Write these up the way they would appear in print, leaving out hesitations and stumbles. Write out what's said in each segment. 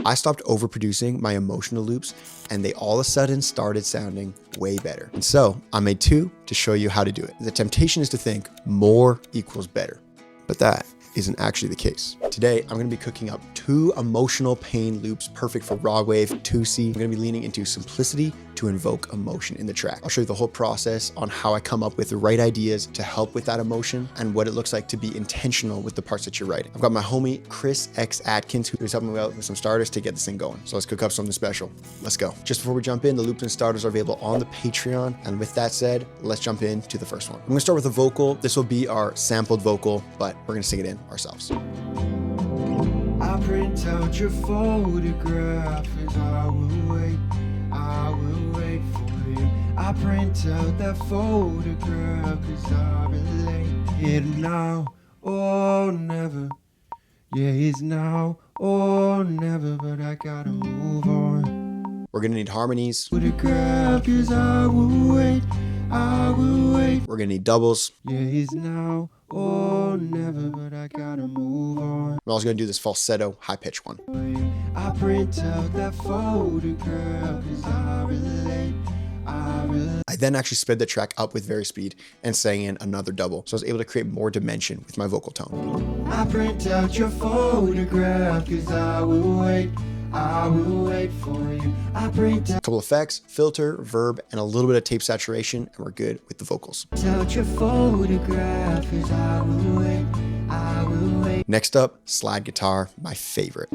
I stopped overproducing my emotional loops and they all of a sudden started sounding way better. And so I made 2 to show you how to do it. The temptation is to think more equals better, but that isn't actually the case. Today, I'm gonna be cooking up 2 emotional pain loops perfect for raw wave, Toosii. I'm gonna be leaning into simplicity to invoke emotion in the track. I'll show you the whole process on how I come up with the right ideas to help with that emotion and what it looks like to be intentional with the parts that you're writing. I've got my homie, Chris X Atkins, who's helping me out with some starters to get this thing going. So let's cook up something special. Let's go. Just before we jump in, the loops and starters are available on the Patreon. And with that said, let's jump into the first one. I'm gonna start with a vocal. This will be our sampled vocal, but we're gonna sing it in ourselves. I print out your photograph as I will wait for you. I print out that photograph cause I relate. It now or never. Yeah, it's now or never, but I gotta move on. We're gonna need harmonies. Photograph cause I will wait. We're gonna need doubles. Yeah, it's now or never, but I gotta move on. I'm also gonna do this falsetto high pitch one. I print out that photograph cause I relate. I then actually sped the track up with very speed and sang in another double. So I was able to create more dimension with my vocal tone. I print out your photograph cause I will wait for you. I print A couple effects, filter, verb, and a little bit of tape saturation, and we're good with the vocals. out your photograph cause I will wait. Next up, slide guitar, my favorite.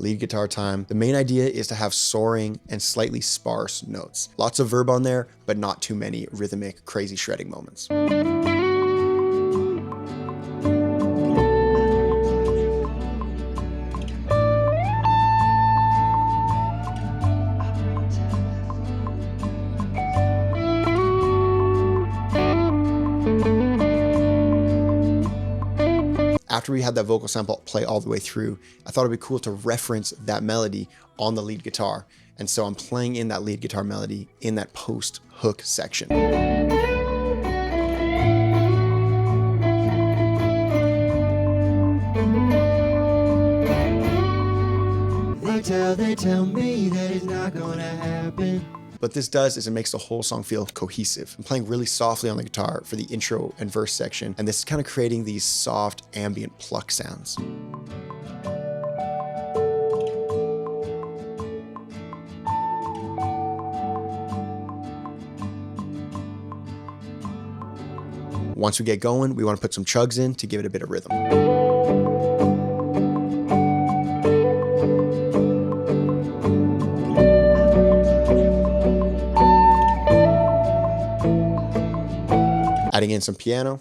Lead guitar time. The main idea is to have soaring and slightly sparse notes. Lots of verb on there, but not too many rhythmic, crazy shredding moments. After we had that vocal sample play all the way through, I thought it'd be cool to reference that melody on the lead guitar. And so I'm playing in that lead guitar melody in that post hook section. They tell me that it's not gonna happen. What this does is it makes the whole song feel cohesive. I'm playing really softly on the guitar for the intro and verse section, and this is kind of creating these soft ambient pluck sounds. Once we get going, we want to put some chugs in to give it a bit of rhythm. Adding in some piano.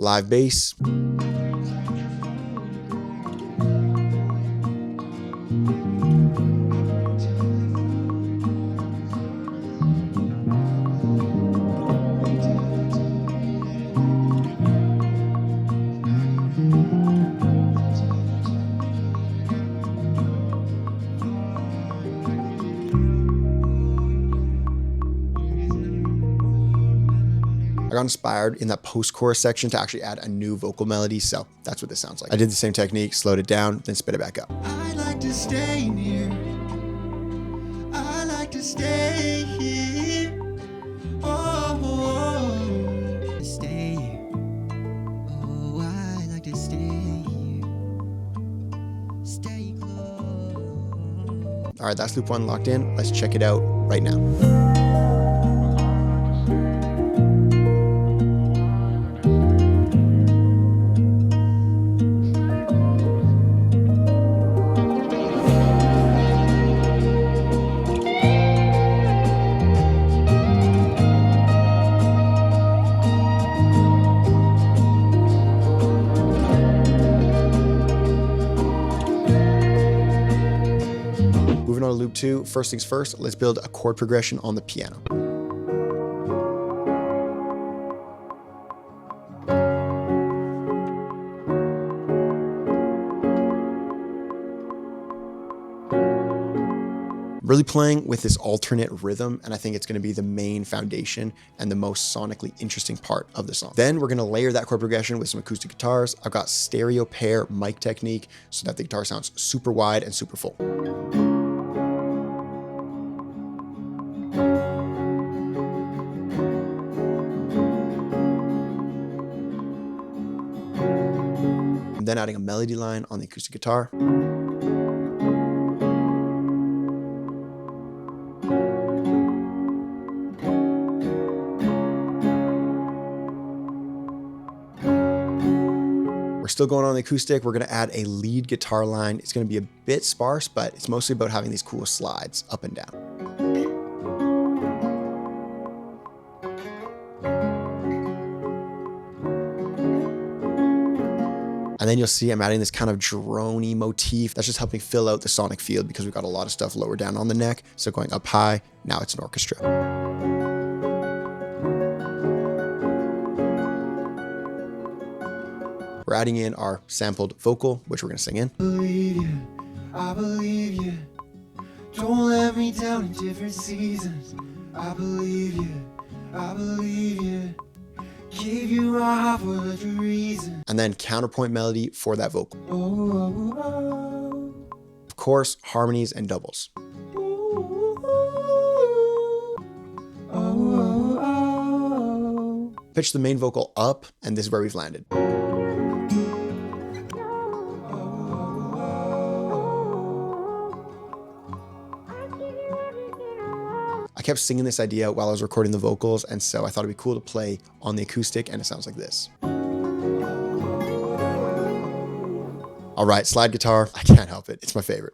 Live bass. I got inspired in that post-chorus section to actually add a new vocal melody, so that's what this sounds like. I did the same technique, slowed it down, then spit it back up. I like to stay near. I like to stay here. Oh, stay here. Oh, I like to stay here. Stay close. All right, that's loop 1 locked in. Let's check it out right now. episode 2, first things first, let's build a chord progression on the piano. Really playing with this alternate rhythm, and I think it's going to be the main foundation and the most sonically interesting part of the song. Then we're going to layer that chord progression with some acoustic guitars. I've got stereo pair mic technique so that the guitar sounds super wide and super full. And then adding a melody line on the acoustic guitar. We're still going on the acoustic. We're going to add a lead guitar line. It's going to be a bit sparse, but it's mostly about having these cool slides up and down. And then you'll see I'm adding this kind of drone-y motif. That's just helping fill out the sonic field because we've got a lot of stuff lower down on the neck. So going up high, now it's an orchestra. We're adding in our sampled vocal, which we're going to sing in. I believe you. Don't let me down in different seasons. I believe you. I believe you. Give you my heart for a reason. And then counterpoint melody for that vocal. Oh, oh, oh. Of course, harmonies and doubles. Oh, oh, oh. Pitch the main vocal up, and this is where we've landed. I kept singing this idea while I was recording the vocals, and so I thought it'd be cool to play on the acoustic, and it sounds like this. All right, slide guitar. I can't help it. It's my favorite.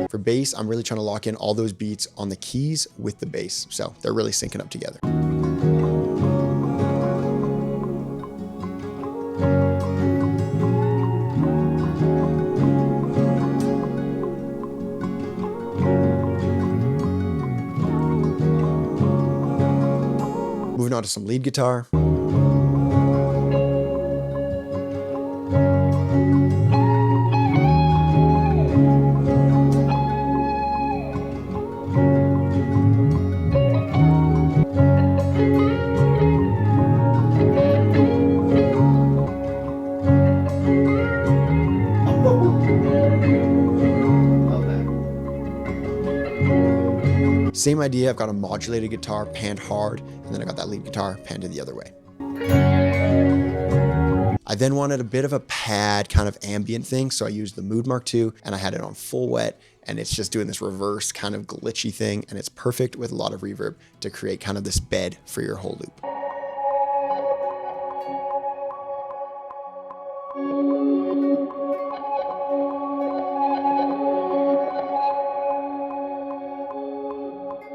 For bass, I'm really trying to lock in all those beats on the keys with the bass, so they're really syncing up together. Moving on to some lead guitar. Same idea, I've got a modulated guitar panned hard, and then I got that lead guitar panned the other way. I then wanted a bit of a pad kind of ambient thing, so I used the Mood Mark II, and I had it on full wet, and it's just doing this reverse kind of glitchy thing, and it's perfect with a lot of reverb to create kind of this bed for your whole loop.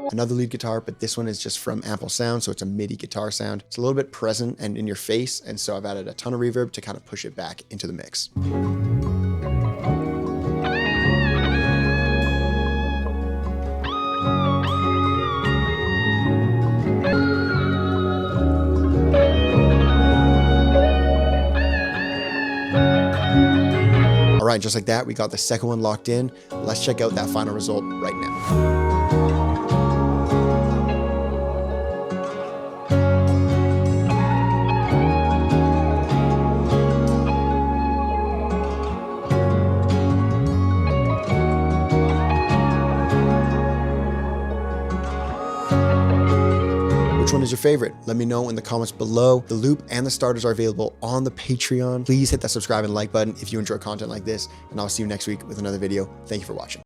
Another lead guitar, but this one is just from Ample Sound, so it's a MIDI guitar sound. It's a little bit present and in your face, and so I've added a ton of reverb to kind of push it back into the mix. All right, just like that, we got the second one locked in. Let's check out that final result right now. Which one is your favorite? Let me know in the comments below. The loop and the starters are available on the Patreon. Please hit that subscribe and like button if you enjoy content like this, and I'll see you next week with another video. Thank you for watching.